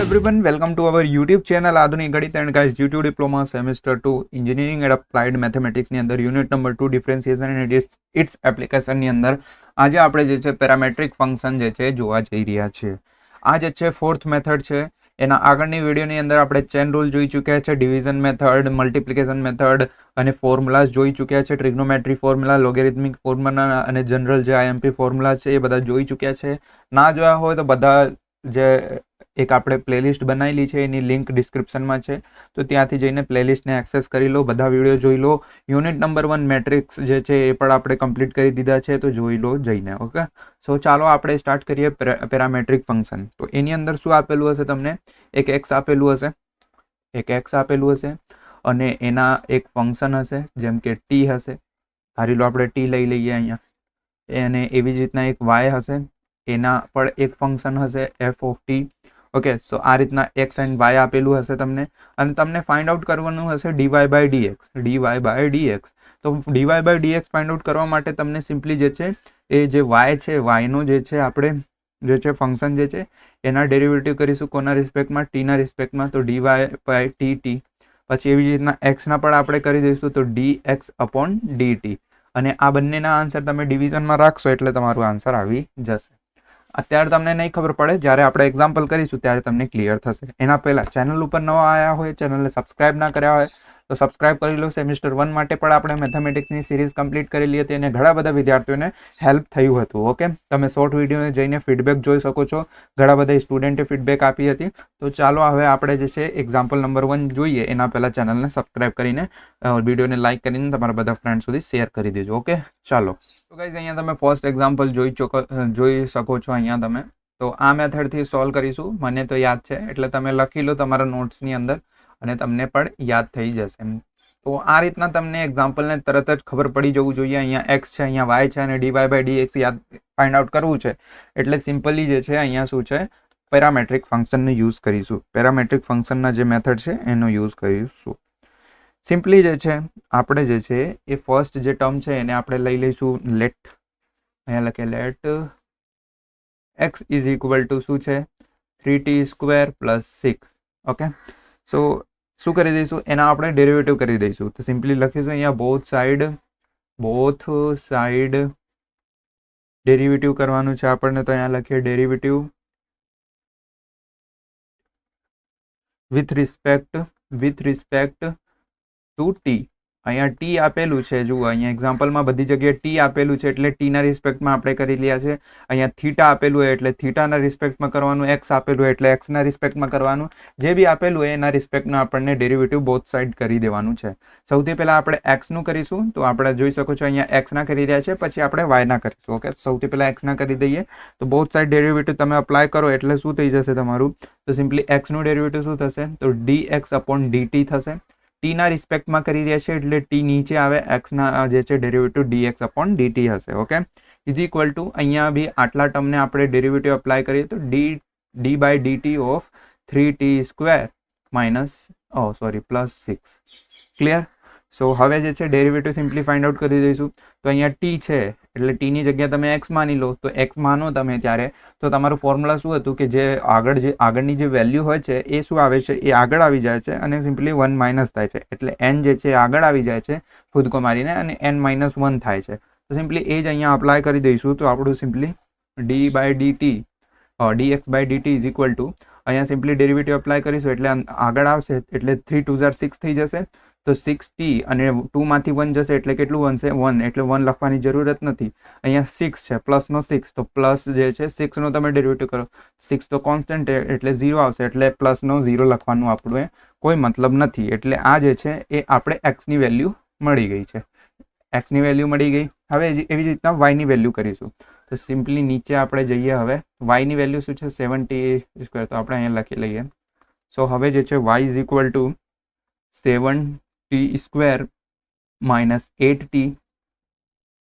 everyone, welcome to our YouTube channel આધુનિક ગણિત and guys YouTube diploma semester 2 engineering and applied mathematics ની અંદર unit number 2 differentiation and its application ની અંદર આજે આપણે જે છે પેરામેટ્રિક ફંક્શન જે છે જોવા જઈ રહ્યા છીએ। આ જે છે ફોર્થ મેથડ છે। એના આગળની વિડીયોની અંદર આપણે ચેન રૂલ જોઈ ચૂક્યા છે, ડિવિઝન મેથડ, મલ્ટિપ્લિકેશન મેથડ અને ફોર્મ્યુલાઝ જોઈ ચૂક્યા છે, ટ્રિગ્નોમેટ્રી ફોર્મ્યુલા, લોગેરિથમિક ફોર્મ્યુલા અને જનરલ જે આઈએમપી ફોર્મ્યુલા છે એ બધા જોઈ ચૂક્યા છે। ના જોયા હોય તો બધા જે એક આપણે પ્લેલિસ્ટ બનાવેલી છે એની લિંક ડિસ્ક્રિપ્શનમાં છે, તો ત્યાંથી જઈને પ્લેલિસ્ટને એક્સેસ કરી લો, બધા વિડીયો જોઈ લો। યુનિટ નંબર 1 મેટ્રિક્સ જે છે એ પણ આપણે કમ્પ્લીટ કરી દીધા છે, તો જોઈ લો જઈને। ઓકે, સો ચાલો આપણે સ્ટાર્ટ કરીએ પેરામેટ્રિક ફંક્શન। તો એની અંદર શું આપેલું હશે, તમને એક એક્સ આપેલું હશે અને એના એક ફંક્શન હશે જેમ કે ટી હશે, ધારી લો આપણે ટી લઈ લઈએ અહીંયા, અને એવી જ રીતના એક વાય હશે, એના પણ એક ફંક્શન હશે F of T. Okay, so આ રીતના એક્સ એન્ડ વાય આપેલું હશે તમને, અને તમને ફાઇન્ડ આઉટ કરવાનું હશે ડીવાય બાય ડીએક્સ। તો dy by dx find out કરવા માટે તમને સિમ્પલી જે છે એ જે વાય છે, વાયનો જે છે આપણે જે છે ફંક્શન જે છે એના ડેરિવેટિવ કરીશું કોના રિસ્પેક્ટમાં, ટીના રિસ્પેક્ટમાં, તો ડીવાય બાય ટી। પછી એવી જ રીતના એક્સના પણ આપણે કરી દઈશું તો ડી એક્સ અપોન ડીટી, અને આ બંનેના આન્સર તમે ડિવિઝનમાં રાખશો એટલે તમારું આન્સર આવી જશે। અત્યારે તમને નહીં ખબર પડે, જ્યારે આપણે એક્ઝામ્પલ કરીશું ત્યારે તમને ક્લિયર થશે। એના પહેલાં ચેનલ ઉપર નવા આવ્યા હોય, ચેનલને સબસ્ક્રાઇબ ના કર્યા હોય તો સબસ્ક્રાઇબ કરી લો। સેમિસ્ટર 1 માટે પણ આપણે મેથેમેટિક્સની સિરીઝ કમ્પ્લીટ કરેલી હતી અને ઘણા બધા વિદ્યાર્થીઓને હેલ્પ થયું હતું। ઓકે, તમે શોર્ટ વિડીયોને જઈને ફીડબેક જોઈ શકો છો, ઘણા બધા સ્ટુડન્ટે ફીડબેક આપી હતી। તો ચાલો હવે આપણે જે છે એક્ઝામ્પલ નંબર 1 જોઈએ, એના પહેલાં ચેનલને સબસ્ક્રાઇબ કરીને વિડીયોને લાઇક કરીને તમારા બધા ફ્રેન્ડ સુધી શેર કરી દેજો। ઓકે, ચાલો। તો ગાઈઝ અહીંયા તમે ફર્સ્ટ એક્ઝામ્પલ જોઈ શકો છો। અહીંયા તમે તો આ મેથડથી સોલ્વ કરીશું, મને તો યાદ છે એટલે તમે લખી લો તમારા નોટ્સની અંદર અને તમને પણ યાદ થઈ જશે। તો આ રીતના તમને એક્ઝામ્પલને તરત જ ખબર પડી જવું જોઈએ। અહીંયા એક્સ છે, અહીંયા વાય છે અને ડીવાય બાય ડીએક્સ યાદ ફાઇન્ડ આઉટ કરવું છે, એટલે સિમ્પલી જે છે અહીંયા શું છે પેરામેટ્રિક ફંક્શનનો યુઝ કરીશું। પેરામેટ્રિક ફંક્શનના જે મેથડ છે એનો યુઝ કરીશું। સિમ્પલી જે છે આપણે જે છે એ ફર્સ્ટ જે ટર્મ છે એને આપણે લઈ લઈશું લેટ, અહીંયા લખીએ let x is equal to શું છે 3t² + 6। ઓકે, સો શું કરી દઈશું, એના આપણે ડેરિવેટિવ કરી દઈશું। તો સિમ્પલી લખીશું અહીંયા બોથ સાઈડ ડેરિવેટિવ કરવાનું છે આપણને, તો અહીંયા લખીએ derivative with respect to T. અહીંયા ટી આપેલું છે, જુઓ અહીંયા એક્ઝામ્પલમાં બધી જગ્યાએ ટી આપેલું છે એટલે ટીના રિસ્પેક્ટમાં આપણે કરી રહ્યા છે। અહીંયા થીટા આપેલું હોય એટલે થીટાના રિસ્પેક્ટમાં કરવાનું, એક્સ આપેલું હોય એટલે એક્સના રિસ્પેક્ટમાં કરવાનું, જે બી આપેલું હોય એના રિસ્પેક્ટમાં આપણને ડેરિવેટિવ બોથ સાઈડ કરી દેવાનું છે। સૌથી પહેલાં આપણે એક્સનું કરીશું, તો આપણે જોઈ શકો છો અહીંયા એક્સના કરી રહ્યા છે, પછી આપણે વાયના કરીશું। ઓકે, સૌથી પહેલાં એક્સના કરી દઈએ, તો બોથ સાઈડ ડેરિવેટિવ તમે અપ્લાય કરો એટલે શું થઈ જશે તમારું, તો સિમ્પલી એક્સનું ડેરિવેટિવ શું થશે, તો ડી એક્સ અપોન ડીટી થશે। ટીના રિસ્પેક્ટમાં કરી રહ્યા છે એટલે ટી નીચે આવે, એક્સના જે છે ડેરિવેટિવ ડીએક્સ અપોન ડીટી હશે। ઓકે, ઇઝ ઇક્વલ ટુ અહીંયા બી આટલા ટર્મને આપણે ડેરિવેટિવ અપ્લાય કરીએ તો D by DT of 3t² +6। Clear? So હવે જે છે ડેરિવેટિવ સિમ્પલી ફાઇન્ડ આઉટ કરી દઈશું। તો અહીંયા ટી છે એટલે ટીની જગ્યાએ તમે એક્સ માની લો, તો એક્સ માનો તમે ત્યારે તો તમારું ફોર્મ્યુલા શું હતું કે જે આગળની જે વેલ્યુ હોય છે એ શું આવે છે, એ આગળ આવી જાય છે અને સિમ્પલી 1 માઇનસ થાય છે, એટલે એન જે છે આગળ આવી જાય છે ખુદકો મારીને અને n-1 થાય છે। તો સિમ્પલી એ જ અહીંયા અપ્લાય કરી દઈશું, તો આપણું simply d by dt dx by dt is equal to અહીંયા સિમ્પલી ડેરિવેટિવ અપ્લાય કરીશું એટલે આગળ આવશે એટલે 3 2 6 થઈ જશે, તો 6t અને 2 માંથી 1 જશે એટલે કેટલું બનશે 1, એટલે 1 લખવાની જરૂરત નથી। અહીંયા 6 છે, પ્લસનો 6, તો પ્લસ જે છે 6નો તમે ડેરિવેટિવ કરો, 6 તો કોન્સ્ટન્ટ એટલે 0 આવશે, એટલે પ્લસનો 0 લખવાનું આપણું કોઈ મતલબ નથી। એટલે આ જે છે એ આપણે એક્સની વેલ્યુ મળી ગઈ છે, એક્સની વેલ્યુ મળી ગઈ। હવે એવી જ રીતના વાયની વેલ્યુ કરીશું, તો સિમ્પલી નીચે આપણે જઈએ, હવે વાયની વેલ્યુ શું છે 7t², તો આપણે અહીંયા લખી લઈએ। સો હવે જે છે y is equal to 7t² - 8t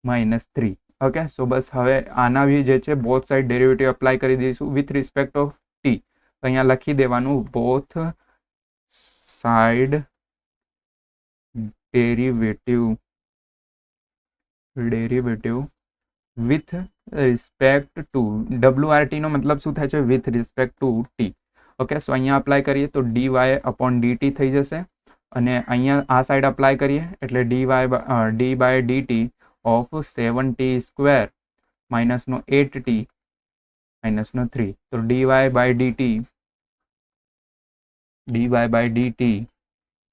- 3। Okay, so બસ હવે આના બી જે છે બોથ સાઈડ ડેરિવેટિવ અપ્લાય કરી દઈશું વિથ રિસ્પેક્ટ ઓફ ટી, તો અહીંયા લખી દેવાનું both side derivative with respect to WRT નો મતલબ શું થાય છે, with respect to T. Okay, so અહીંયા અપ્લાય કરીએ તો dy અપોન dt થઈ જશે, અને અહીંયા આ સાઈડ અપ્લાય કરીએ એટલે dy by dt of 7t square માઇનસનો 8t માઇનસનો 3, તો dy by dt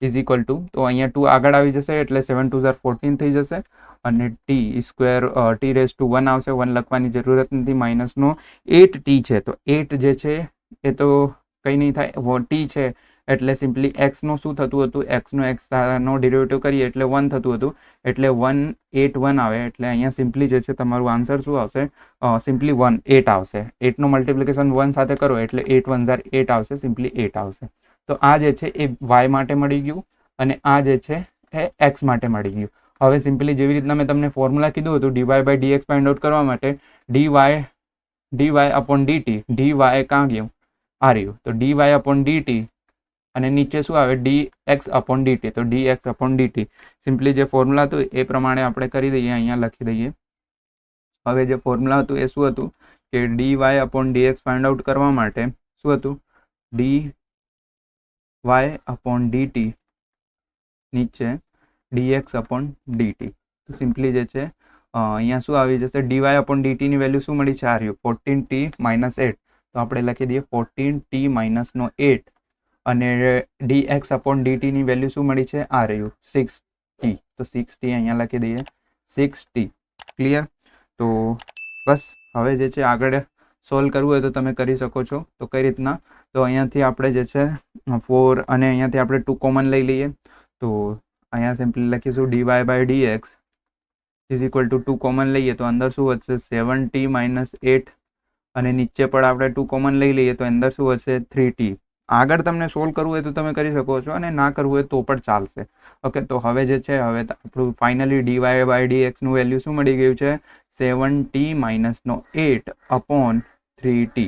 is equal to, તો અહીંયા 2 આગળ આવી જશે એટલે 7 2 14 થઈ જશે, અને t square t raise to 1 આવશે, 1 લખવાની જરૂરત નથી, માઇનસનો 8t છે, તો 8 જે છે એ તો કંઈ નહીં થાય, ટી છે એટલે સિમ્પલી એક્સનું શું થતું હતું, એક્સનો એક્સનો ડેરિવેટિવ કરીએ એટલે 1 થતું હતું, એટલે 181 આવે, એટલે અહીંયા સિમ્પલી જે છે તમારું આન્સર શું આવશે, સિમ્પલી 8 આવશે. 8નું મલ્ટિપ્લિકેશન 1 સાથે કરો એટલે 8 1 8 આવશે, સિમ્પલી 8 આવશે. તો આ જે છે એ વાય માટે મળી ગયું, અને આ જે છે એ એક્સ માટે મળી ગયું. હવે સિમ્પલી જેવી રીતના મેં તમને ફોર્મ્યુલા કીધું હતું dy by dx find out કરવા માટે, dy અપોન dt, dy ક્યાં ગયું, આ રહ્યું, તો dy અપોન dt, અને નીચે શું આવે dx અપોન dt, તો dx અપોન dt સિમ્પલી જે ફોર્મ્યુલા હતું એ પ્રમાણે આપણે કરી દઈએ, અહીંયા લખી દઈએ. હવે જે ફોર્મ્યુલા હતું એ શું હતું કે dy upon dx find out કરવા માટે શું હતું, dy અપોન dt નીચે dx અપોન dt, તો સિમ્પલી જે છે અહીંયા શું આવી જશે, dy અપોન dt ની વેલ્યુ શું મળી છે, આ રહ્યું 14t માઇનસ 8, તો આપણે લખી દઈએ 14t માઇનસનો 8, અને dx અપોન dt ની વેલ્યુ શું મળી છે, આ રહ્યું 6t, તો 6t અહીંયા લખી દઈએ 6t. ક્લિયર? તો બસ હવે જે છે આગળ સોલ્વ કરવું હોય તો તમે કરી શકો છો. તો કઈ રીતના, તો અહીંયાથી આપણે જે છે 4 અને અહીંયાથી આપણે 2 કોમન લઈ લઈએ, તો અહીંયા સિમ્પલી લખીશું dy by dx is equal to 2 common લઈએ તો અંદર શું વધશે 7t માઇનસ 8, અને નીચે પણ આપણે 2 કોમન લઈ લઈએ તો અંદર શું વધશે 3t. આગળ તમને સોલ્વ કરવું હોય તો તમે કરી શકો છો, અને ના કરવું હોય તો પણ ચાલશે. ઓકે, તો હવે જે છે હવે આપણું ફાઇનલી dy બાય dx નું વેલ્યુ શું મળી ગયું છે, 7t માઇનસનો 8 upon 3t.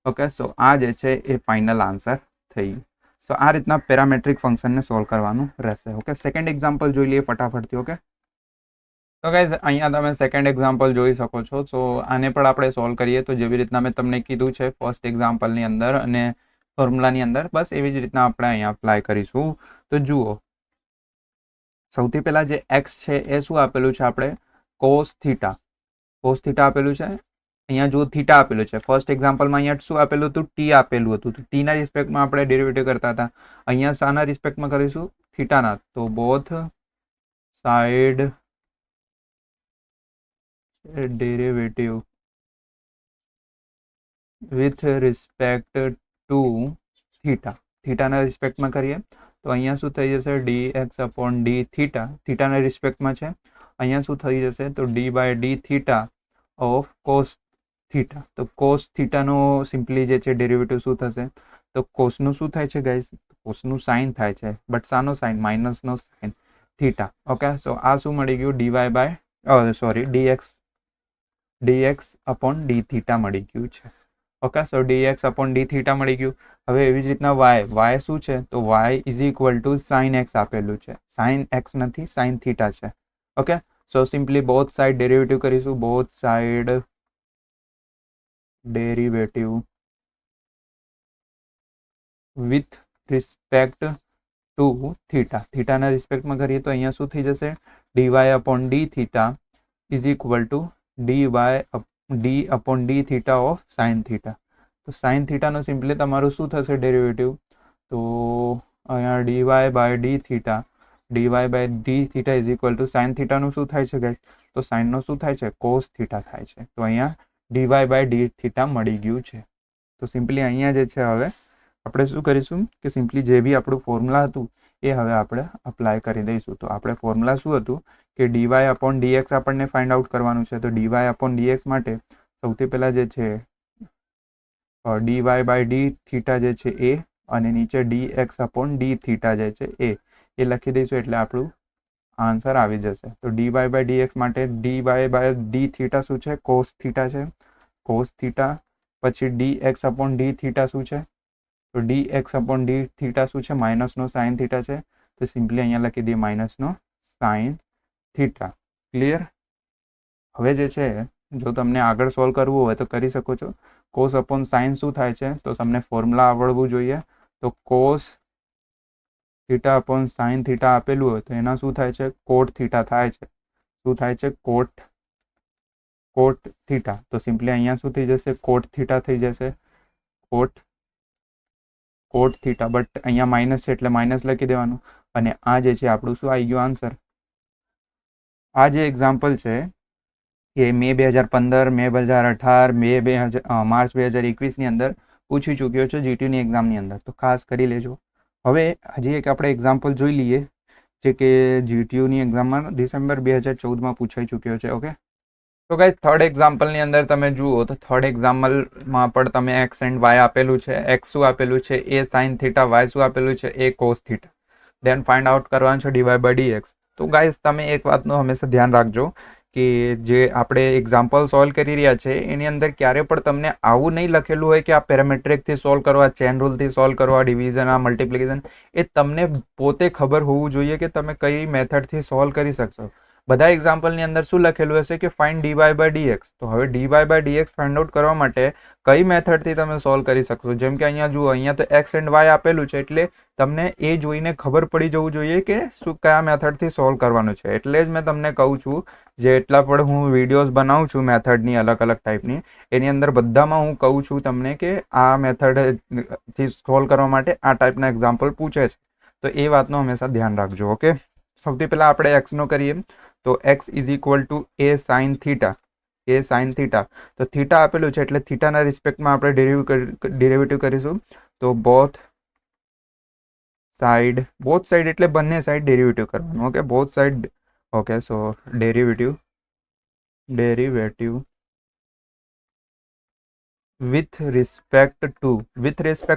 Okay, so આ જે છે એ ફાઇનલ આન્સર થઈ ગયું. સો આ રીતના પેરામેટ્રિક ફંક્શનને સોલ્વ કરવાનું રહેશે. ઓકે, સેકન્ડ એક્ઝામ્પલ જોઈ લઈએ ફટાફટથી. ઓકે, તો ગાઈઝ અહીંયા તમે સેકન્ડ એક્ઝામ્પલ જોઈ શકો છો. તો આને પણ આપણે સોલ્વ કરીએ તો જેવી રીતના મેં તમને કીધું છે ફર્સ્ટ એક્ઝામ્પલની અંદર અને ફોર્મ્યુલાની અંદર, બસ એવી જ રીતના આપણે અહીંયા અપ્લાય કરીશું. તો જુઓ, સૌથી પહેલા જે એક્સ છે એ શું આપેલું છે, આપણે કોસ થીટા આપેલું છે. અહીંયા જો થીટા આપેલું છે, ફર્સ્ટ એક્ઝામ્પલમાં અહીંયા શું આપેલું હતું, ટી આપેલું હતું, તો ટીના રિસ્પેક્ટમાં આપણે ડેરિવેટિવ કરતા હતા. અહીંયા શાના રિસ્પેક્ટમાં કરીશું, થીટાના, તો both side derivative with respect to થીટાના રિસ્પેક્ટમાં કરીએ તો અહીંયા શું થઈ જશે, dx અપોન d થીટાના રિસ્પેક્ટમાં છે. અહીંયા શું થઈ જશે, તો d by d theta of cos theta, તો કોસ થીટાનો સિમ્પલી જે છે ડેરિવેટિવ શું થશે, તો કોસનું શું થાય છે ગાઈઝ, કોસનું સાઇન થાય છે, બટ શાનો સાઇન, માઇનસનો સાઇન થીટા. ઓકે, સો આ શું મળી ગયું, dy by dx upon d theta મળી ગયું છે. Okay, so dx upon d theta મળી ગયું. હવે એવી જ રીતના y શું છે, તો y is equal to sine X આપેલું છે, સાઇન એક્સ નથી, સાઇન થીટા છે. Okay, so simply both side derivative કરીશું, both side derivative with respect to થીટાના રિસ્પેક્ટમાં કરીએ તો અહીંયા શું થઈ જશે, dy upon d theta is equal to d upon d theta of sine theta. તો સાઇન થીટાનું સિમ્પલી તમારું શું થશે ડેરિવેટિવ, તો અહીંયા dy by d theta is equal to sign થીટાનું શું થાય છે ગાઈસ, તો સાઇનનો શું થાય છે, કોસ થીટા થાય છે. તો અહીંયા dy બાય d થીટા મળી ગયું છે. તો સિમ્પલી અહીંયા જે છે હવે આપણે શું કરીશું કે સિમ્પલી જે બી આપણું ફોર્મ્યુલા હતું એ હવે આપણે અપ્લાય કરી દઈશું. તો આપણે ફોર્મ્યુલા શું હતું કે dy અપોન dx આપણને ફાઇન્ડ આઉટ કરવાનું છે. તો dy અપોન dx માટે સૌથી પહેલાં જે છે dy બાય d થીટા જે છે એ, અને નીચે dx અપોન d થીટા જે છે એ લખી દઈશું એટલે આપણું આન્સર આવી જશે. તો dy બાય dx માટે dy બાય d થીટા શું છે, કોસ થીટા છે, કોસ થીટા, પછી dx અપોન d થીટા શું છે, તો dx અપોન d થીટા શું છે, માઇનસનો સાઇન થીટા છે, તો સિમ્પલી અહીંયા લખી દઈએ માઇનસનો સાઇન થીટા. ક્લિયર? હવે જે છે જો તમને આગળ સોલ્વ કરવું હોય તો કરી શકો છો. કોસ અપોન સાઇન શું થાય છે તો તમને ફોર્મ્યુલા આવડવું જોઈએ. તો cos theta upon sine theta આપેલું હોય તો એના શું થાય છે, કોટ થીટા થાય છે. શું થાય છે, કોટ થીટા. તો સિમ્પલી અહીંયા શું થઈ જશે, કોટ થીટા થઈ જશે, કોટ થીટા. બટ અહીંયા માઇનસ છે એટલે માઇનસ લખી દેવાનું. અને આ જે છે આપણું શું આવી ગયું આન્સર. આ જે એક્ઝામ્પલ છે એ મે 2015, મે 2018, માર્ચ 2021ની અંદર પૂછી ચૂક્યો છે જીટીયુની એક્ઝામની અંદર. તો ખાસ કરી લેજો. હવે હજી એક આપણે એક્ઝામ્પલ જોઈ લઈએ જે કે જીટીયુની એક્ઝામમાં ડિસેમ્બર 2014માં પૂછાઈ ચૂક્યો છે. ઓકે, તો ગાઈઝ થર્ડ એક્ઝામ્પલની અંદર તમે જુઓ તો થર્ડ એક્ઝામ્પલમાં પણ તમે એક્સ એન્ડ વાય આપેલું છે. એક્સ શું આપેલું છે, એ સાઇન થીટા, વાય શું આપેલું છે, એ કોસ થીટા. દેન ફાઇન્ડ આઉટ કરવાનું છે ડીવાય બાય ડીએક્સ. તો ગાઈઝ તમે એક વાતનું હંમેશા ધ્યાન રાખજો કે જે આપણે એક્ઝામ્પલ સોલ્વ કરી રહ્યા છે એની અંદર ક્યારે પણ તમને આવું નહીં લખેલું હોય કે આ પેરામેટ્રિકથી સોલ્વ કરવા, ચેન રૂલથી સોલ્વ કરવા, ડિવિઝન, આ મલ્ટિપ્લિકેશન. એ તમને પોતે ખબર હોવું જોઈએ કે તમે કઈ મેથડથી સોલ્વ કરી શકશો. બધા એક્ઝામ્પલની અંદર શું લખેલું હશે કે ફાઇન્ડ ડીવાય બાય ડીએક્સ. તો હવે dy by dx find out કરવા માટે કઈ મેથડથી તમે સોલ્વ કરી શકશો. જેમ કે અહીંયા જુઓ, અહીંયા તો એક્સ એન્ડ વાય આપેલું છે એટલે તમને એ જોઈને ખબર પડી જવું જોઈએ કે શું કયા મેથડથી સોલ્વ કરવાનું છે. એટલે જ મેં તમને કહું છું, જે એટલા પણ હું વિડીયોઝ બનાવું છું મેથડની અલગ અલગ ટાઈપની, એની અંદર બધામાં હું કહું છું તમને કે આ મેથડથી સોલ્વ કરવા માટે આ ટાઈપના એક્ઝામ્પલ પૂછે છે. તો એ વાતનું હંમેશા ધ્યાન રાખજો. ઓકે, સૌથી પહેલાં આપણે એક્સનો કરીએ. તો x is equal two A sign theta. તો થીટા આપેલું છે એટલે થીટાના રિસ્પેક્ટમાં આપણે ડેરિવેટિવ કરીશું. તો બોથ સાઈડ એટલે બંને સાઈડ ડેરિવેટિવ કરવાનું. Okay, both side. Okay, so derivative with respect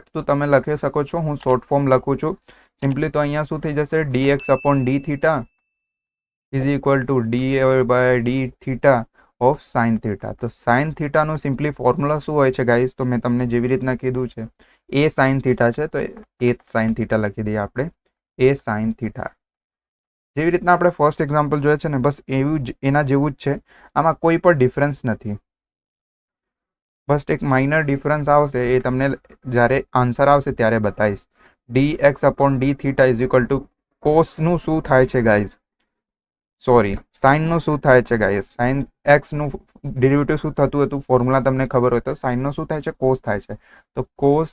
two તમે લખી શકો છો. હું શોર્ટ ફોર્મ લખું છું સિમ્પલી. તો અહીંયા શું થઈ જશે, dx upon D theta is equal to d by D theta of sine theta. તો સાઇન થીટાનું સિમ્પલી ફોર્મ્યુલા શું હોય છે ગાઈઝ, તો મેં તમને જેવી રીતના કીધું છે, એ સાઇન થીટા છે તો એ સાઇન થીટા લખી દઈએ આપણે, એ સાઇન થીટા. જેવી રીતના આપણે ફર્સ્ટ એક્ઝામ્પલ જોઈએ છે ને, બસ એવું જ એના જેવું જ છે. આમાં કોઈ પણ ડિફરન્સ નથી. બસ એક માઇનર ડિફરન્સ આવશે, એ તમને જ્યારે આન્સર આવશે ત્યારે બતાવીશ. D X upon D theta is equal to કોસનું શું થાય છે ગાઈઝ, સોરી સાઇનનું શું થાય છે ગાઈઝ. સાઇન એક્સનું ડેરિવેટિવ શું થતું હતું, ફોર્મ્યુલા તમને ખબર હોય તો સાઇનનું શું થાય છે, કોસ થાય છે. તો કોસ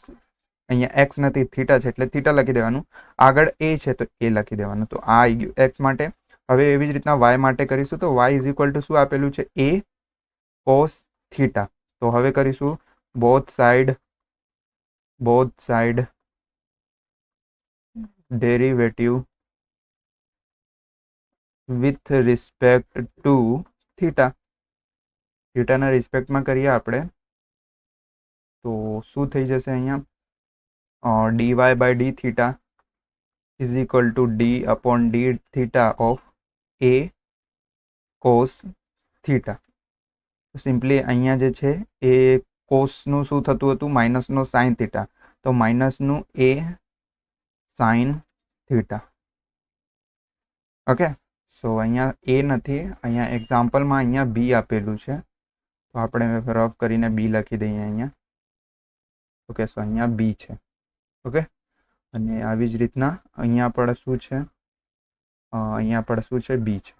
અહીંયા એક્સ નથી, થીટા છે એટલે થીટા લખી દેવાનું. આગળ એ છે તો એ લખી દેવાનું. તો આ આવી ગયું એક્સ માટે. હવે એવી જ રીતના વાય માટે કરીશું. તો વાય ઇઝ ઇક્વલ ટુ શું આપેલું છે, એ કોસ થીટા. તો હવે કરીશું both side derivative with respect to theta. થીટાના રિસ્પેક્ટમાં કરીએ આપણે તો શું થઈ જશે અહીંયા, dy by D theta is equal to D upon D theta of a cos theta. Simply અહીંયા જે છે એ કોસનું શું થતું હતું, માઇનસનો સાઇન થીટા. તો માઇનસનું એ સાઇન થીટા. ઓકે, સો અહીંયા એ નથી, અહીંયા એક્ઝામ્પલમાં અહીંયા બી આપેલું છે તો આપણે રફ કરીને બી લખી દઈએ અહીંયા. ઓકે, સો અહીંયા બી છે. ઓકે, અને આવી જ રીતના અહીંયા પણ શું છે, અહીંયા પણ શું છે, બી છે.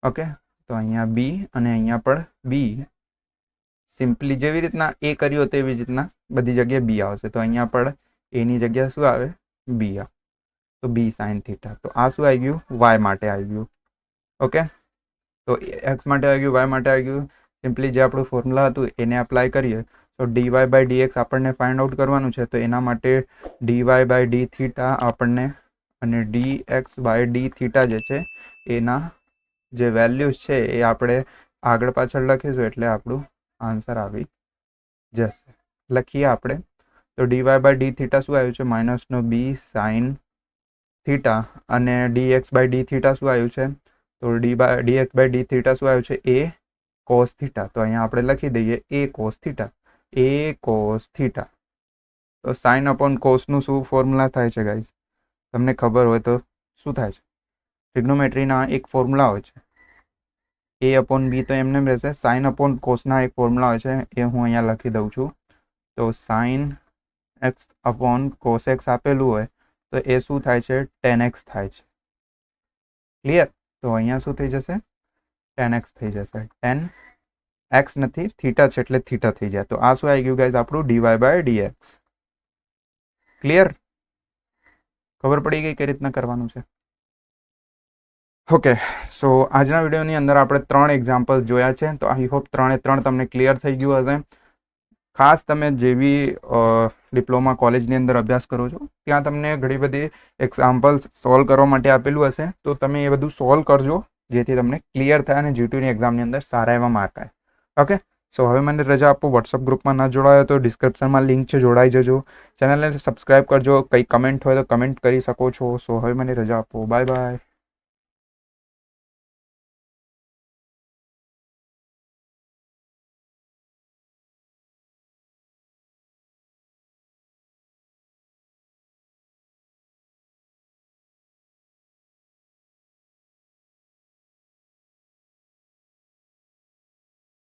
ઓકે, તો અહીંયા બી અને અહીંયા પણ બી. સિમ્પલી જેવી રીતના એ કર્યું તેવી જ રીતના બધી જગ્યાએ બી આવશે. તો અહીંયા પણ એની જગ્યાએ શું આવે, બી આવે. તો બી સાઇન થીટા. તો આ શું આવી ગયું, વાય માટે આવી ગયું. ઓકે, તો એક્સ માટે આવી ગયું, વાય માટે આવી ગયું. સિમ્પલી જે આપણું ફોર્મ્યુલા હતું એને અપ્લાય કરીએ તો ડીવાય બાય ડીએક્સ આપણને ફાઇન્ડ આઉટ કરવાનું છે. તો એના માટે ડીવાય બાય ડી થીટા આપણને અને d x by D theta જે છે એના જે વેલ્યુઝ છે એ આપણે આગળ પાછળ લખીશું એટલે આપણું આન્સર આવી જશે. લખીએ આપણે તો ડીવાય બાય ડી થીટા શું આવ્યું છે, માઇનસનો બી સાઇન થીટા. અને d x by D theta શું આવ્યું છે, તો d x by D theta શું આવ્યું છે, એ કોસ થીટા. તો અહીંયા આપણે લખી દઈએ એ કોસ થીટા, એ કોસ થીટા. તો સાઇન અપોન કોસનું શું ફોર્મ્યુલા થાય છે ગાઈઝ, તમને ખબર હોય તો શું થાય છે, ટ્રિગ્નોમેટ્રીના એક ફોર્મ્યુલા હોય છે, a/b તો એમને એમ રહેશે. સાઇન અપોન કોસના એક ફોર્મ્યુલા હોય છે, એ હું અહીંયા લખી દઉં છું. તો sine x upon cos x આપેલું હોય તો એ શું થાય છે? ટેન એક્સ થાય છે. ક્લિયર? તો અહીંયા શું થઈ જશે? ટેન એક્સ થઈ જશે. ટેન એક્સ નથી, થીટા છે એટલે થીટા થઈ જાય. તો આ શું આવી ગયું ગાઈઝ? આપણું dy/dx. ક્લિયર? ખબર પડી ગઈ કઈ રીતના કરવાનું છે? ઓકે, સો આજના વિડીયોની અંદર આપણે 3 એક્ઝામ્પલ જોયા છે. તો આઈ હોપ 3 તમને ક્લિયર થઈ ગયું હશે. ખાસ તમે જેવી ડિપ્લોમા કોલેજની અંદર અભ્યાસ કરો છો ત્યાં તમને ઘણી બધી એક્ઝામ્પલ્સ સોલ્વ કરવા માટે આપેલું હશે. તો તમે એ બધું સોલ્વ કરજો, જેથી તમને ક્લિયર થાય અને જીટીયુની એક્ઝામની અંદર સારા એવા માર્ક આવે. ઓકે, સો હવે મને રજા આપો. વોટ્સઅપ ગ્રુપમાં ના જોડાયો તો ડિસ્ક્રિપ્શનમાં લિંક છે, જોડાઈ જજો. ચેનલને સબસ્ક્રાઈબ કરજો. કંઈ કમેન્ટ હોય તો કમેન્ટ કરી શકો છો. સો હવે મને રજા આપો. Bye bye.